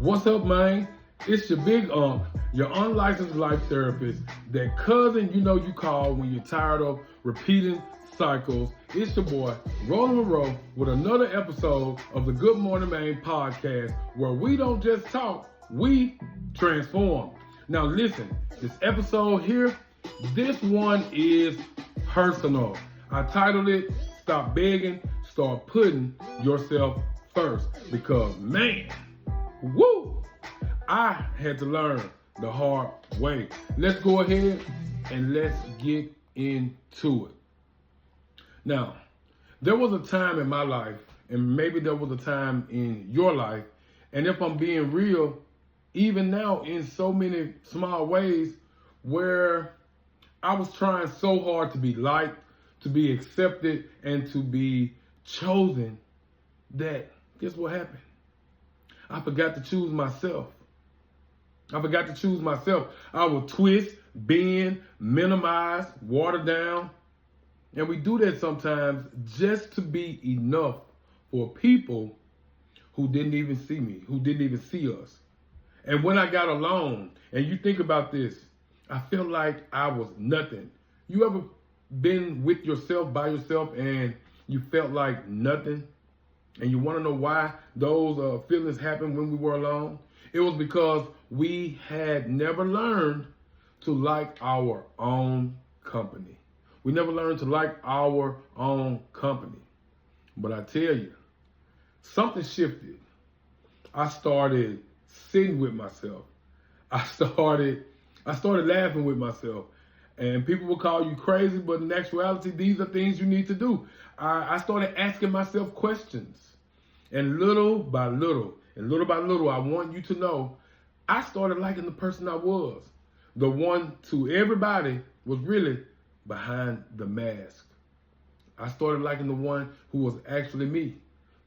What's up, man? It's your big your unlicensed life therapist, that cousin you call when you're tired of repeating cycles. It's your boy, Rolling Monroe, with another episode of the Good Morning Man podcast, where we don't just talk, we transform. Now listen, this episode here, this one is personal. I titled it, Stop Begging, Start Putting Yourself First. Because man, woo! I had to learn the hard way. Let's go ahead and let's get into it. Now, there was a time in my life, and maybe there was a time in your life, and if I'm being real, even now in so many small ways, where I was trying so hard to be liked, to be accepted, and to be chosen, that guess what happened? I forgot to choose myself. I would twist, bend, minimize, water down. And we do that sometimes just to be enough for people who didn't even see me, who didn't even see us. And when I got alone, and you think about this, I felt like I was nothing. You ever been with yourself, by yourself, and you felt like nothing? And you want to know why those feelings happened when we were alone? It was because we had never learned to like our own company. We never learned to like our own company. But I tell you, something shifted. I started sitting with myself. I started laughing with myself. And people will call you crazy, but in actuality, these are things you need to do. I started asking myself questions. And little by little, I want you to know, I started liking the person I was. The one to everybody was really behind the mask. I started liking the one who was actually me,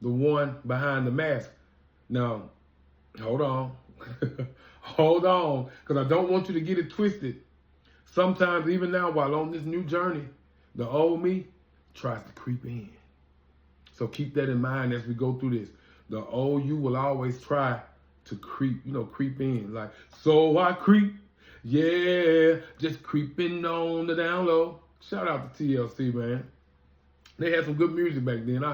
the one behind the mask. Now, hold on. Hold on, because I don't want you to get it twisted. Sometimes, even now, while on this new journey, the old me tries to creep in. So keep that in mind as we go through this. The old you will always try to creep in. Like, so I creep, yeah, just creeping on the down low. Shout out to TLC, man. They had some good music back then.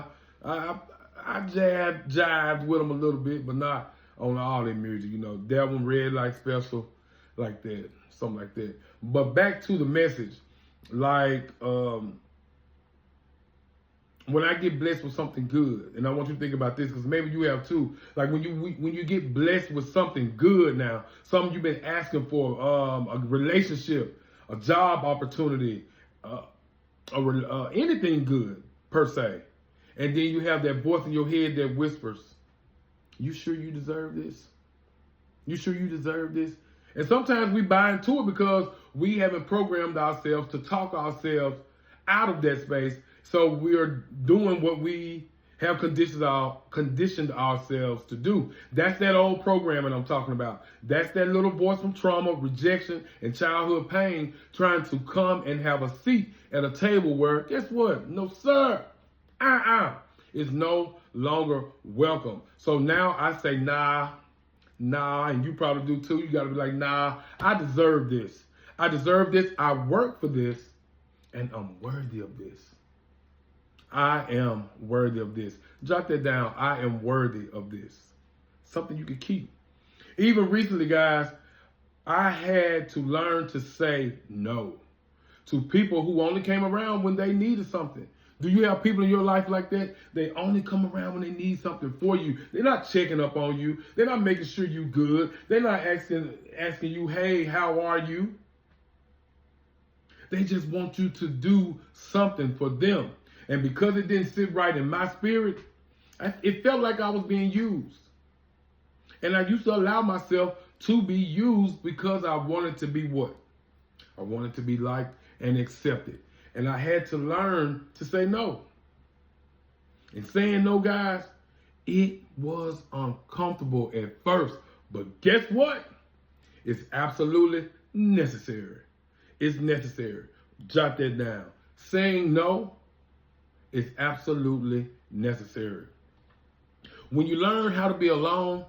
I jived with them a little bit, but not on all their music. That one, Red Light Special, like that, something like that. But back to the message, like, when I get blessed with something good, and I want you to think about this, because maybe you have too. Like when you get blessed with something good now, something you've been asking for, a relationship, a job opportunity, anything good per se, and then you have that voice in your head that whispers, "You sure you deserve this? You sure you deserve this?" And sometimes we buy into it because we haven't programmed ourselves to talk ourselves out of that space. So we're doing what we have conditioned ourselves to do. That's that old programming I'm talking about. That's that little voice from trauma, rejection, and childhood pain trying to come and have a seat at a table where, guess what? No, sir. Is no longer welcome. So now I say, nah, and you probably do too. You got to be like, nah, I deserve this. I work for this, and I'm worthy of this. I am worthy of this. Jot that down. I am worthy of this. Something you can keep. Even recently, guys, I had to learn to say no to people who only came around when they needed something. Do you have people in your life like that? They only come around when they need something for you. They're not checking up on you. They're not making sure you're good. They're not asking you, hey, how are you? They just want you to do something for them. And because it didn't sit right in my spirit, it felt like I was being used. And I used to allow myself to be used because I wanted to be what? I wanted to be liked and accepted. And I had to learn to say no. And saying no, guys, it was uncomfortable at first. But guess what? It's absolutely necessary. It's necessary. Jot that down. Saying no is absolutely necessary. When you learn how to be alone,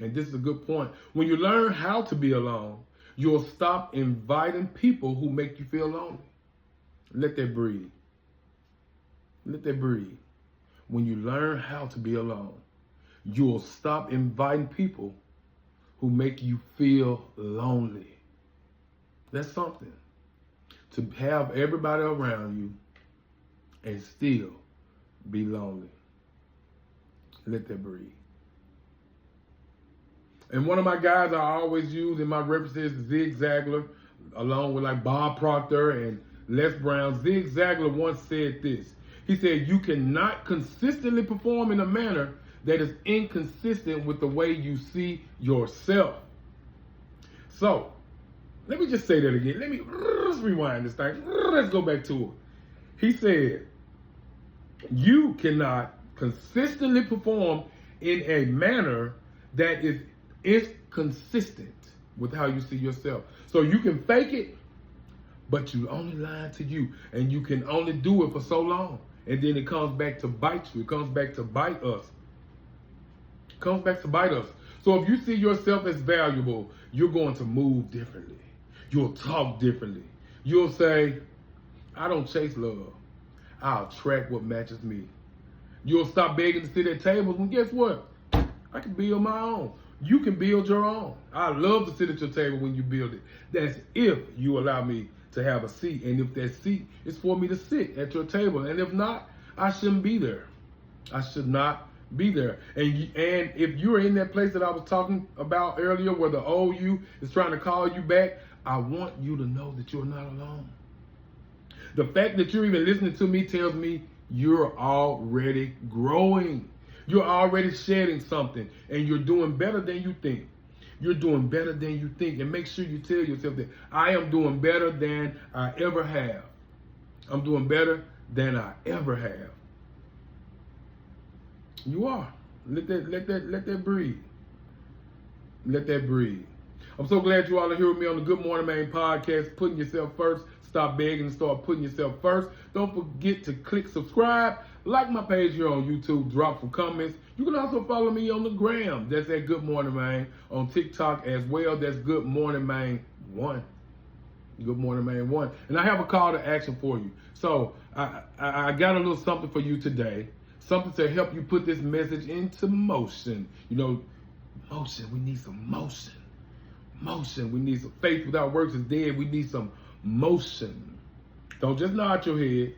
And this is a good point. When you learn how to be alone, you'll stop inviting people who make you feel lonely. Let that breathe. Let that breathe. When you learn how to be alone, you'll stop inviting people who make you feel lonely. That's something. To have everybody around you and still be lonely. Let that breathe. And one of my guys I always use in my references is Zig Ziglar, along with like Bob Proctor and Les Brown. Zig Ziglar once said this. He said, you cannot consistently perform in a manner that is inconsistent with the way you see yourself. So, let me just say that again. Let's rewind this thing. Let's go back to it. He said, you cannot consistently perform in a manner that is inconsistent with how you see yourself. So you can fake it, but you only lying to you. And you can only do it for so long. And then it comes back to bite you. It comes back to bite us. It comes back to bite us. So if you see yourself as valuable, you're going to move differently. You'll talk differently. You'll say, I don't chase love. I'll attract what matches me. You'll stop begging to sit at tables, and guess what? I can build my own. You can build your own. I love to sit at your table when you build it. That's if you allow me to have a seat, and if that seat is for me to sit at your table, and if not, I shouldn't be there. I should not be there. And if you're in that place that I was talking about earlier, where the old you is trying to call you back, I want you to know that you're not alone. The fact that you're even listening to me tells me you're already growing. You're already shedding something, and you're doing better than you think. You're doing better than you think. And make sure you tell yourself that I am doing better than I ever have. I'm doing better than I ever have. You are. Let that breathe. Let that breathe. I'm so glad you all are here with me on the Good Morning Maine podcast, putting yourself first. Stop begging and start putting yourself first. Don't forget to click subscribe. Like my page here on YouTube. Drop some comments. You can also follow me on the gram. That's at Good Morning Maine. On TikTok as well. That's Good Morning Maine 1. Good Morning Maine 1. And I have a call to action for you. So I got a little something for you today. Something to help you put this message into motion. You know, motion. We need some motion. Motion. We need some faith without works is dead. We need some motion. Don't just nod your head.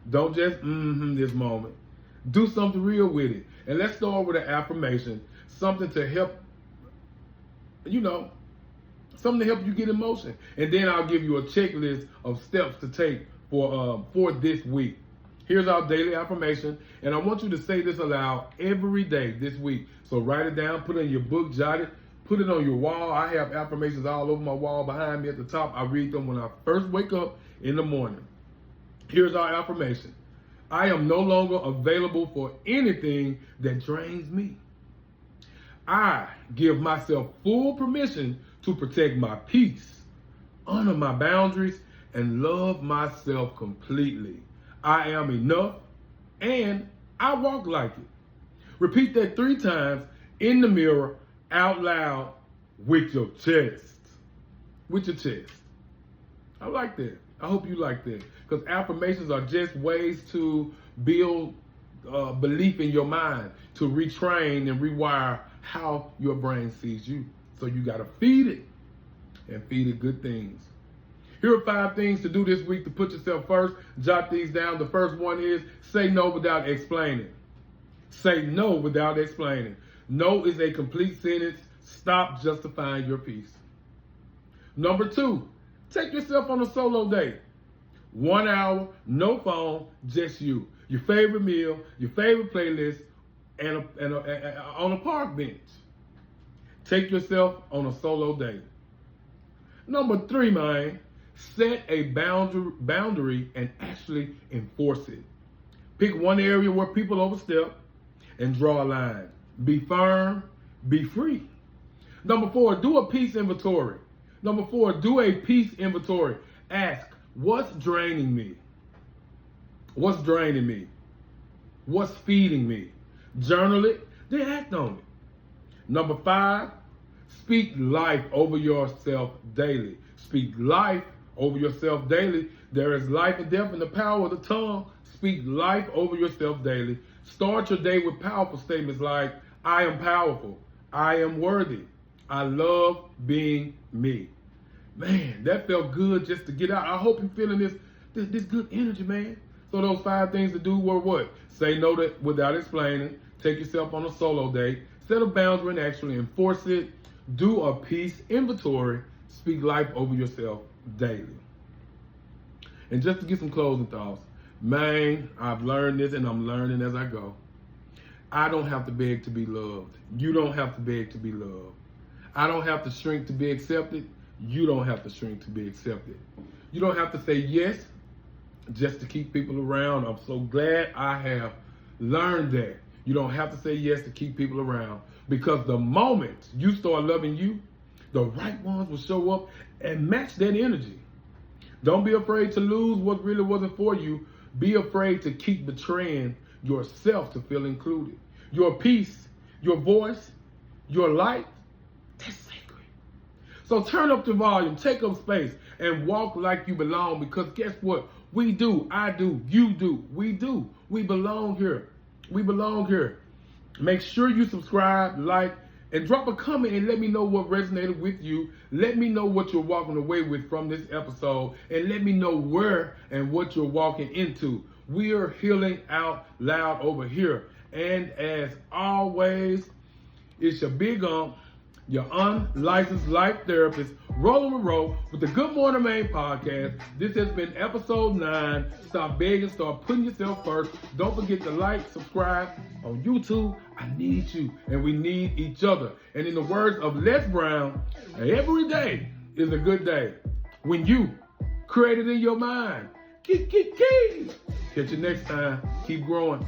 Don't just this moment. Do something real with it. And let's start with an affirmation. Something to help, something to help you get in motion. And then I'll give you a checklist of steps to take for this week. Here's our daily affirmation. And I want you to say this aloud every day this week. So write it down, put it in your book, jot it. Put it on your wall. I have affirmations all over my wall behind me at the top. I read them when I first wake up in the morning. Here's our affirmation. I am no longer available for anything that drains me. I give myself full permission to protect my peace, honor my boundaries, and love myself completely. I am enough, and I walk like it. Repeat that 3 times in the mirror, out loud, with your chest. With your chest. I like that. I hope you like that. Because affirmations are just ways to build belief in your mind, to retrain and rewire how your brain sees you. So you got to feed it, and feed it good things. Here are 5 things to do this week to put yourself first. Jot these down. The first one is say no without explaining. Say no without explaining. No is a complete sentence. Stop justifying your peace. Number 2, take yourself on a solo date. 1 hour, no phone, just you. Your favorite meal, your favorite playlist, and on a park bench. Take yourself on a solo date. Number 3, man, set a boundary and actually enforce it. Pick one area where people overstep and draw a line. Be firm, be free. Number 4, do a peace inventory. Number 4, do a peace inventory. Ask, what's draining me? What's draining me? What's feeding me? Journal it, then act on it. Number 5, speak life over yourself daily. Speak life over yourself daily. There is life and death in the power of the tongue. Speak life over yourself daily. Start your day with powerful statements like, I am powerful. I am worthy. I love being me. Man, that felt good just to get out. I hope you're feeling this good energy, man. So those 5 things to do were what? Say no to without explaining. Take yourself on a solo date. Set a boundary and actually enforce it. Do a peace inventory. Speak life over yourself daily. And just to get some closing thoughts, man, I've learned this and I'm learning as I go. I don't have to beg to be loved. You don't have to beg to be loved. I don't have to shrink to be accepted. You don't have to shrink to be accepted. You don't have to say yes just to keep people around. I'm so glad I have learned that. You don't have to say yes to keep people around, because the moment you start loving you, the right ones will show up and match that energy. Don't be afraid to lose what really wasn't for you. Be afraid to keep betraying yourself to feel included. Your peace, your voice, your light, that's sacred. So turn up the volume, take up space, and walk like you belong, because guess what? We do, I do, you do, we do. We belong here. We belong here. Make sure you subscribe, like, and drop a comment and let me know what resonated with you. Let me know what you're walking away with from this episode, and let me know where and what you're walking into. We are healing out loud over here. And as always, it's your big your unlicensed life therapist, rolling with Ro with the Good Morning Maine podcast. This has been episode 9. Stop begging, start putting yourself first. Don't forget to like, subscribe on YouTube. I need you, and we need each other. And in the words of Les Brown, every day is a good day when you create it in your mind. Catch you next time. Keep growing.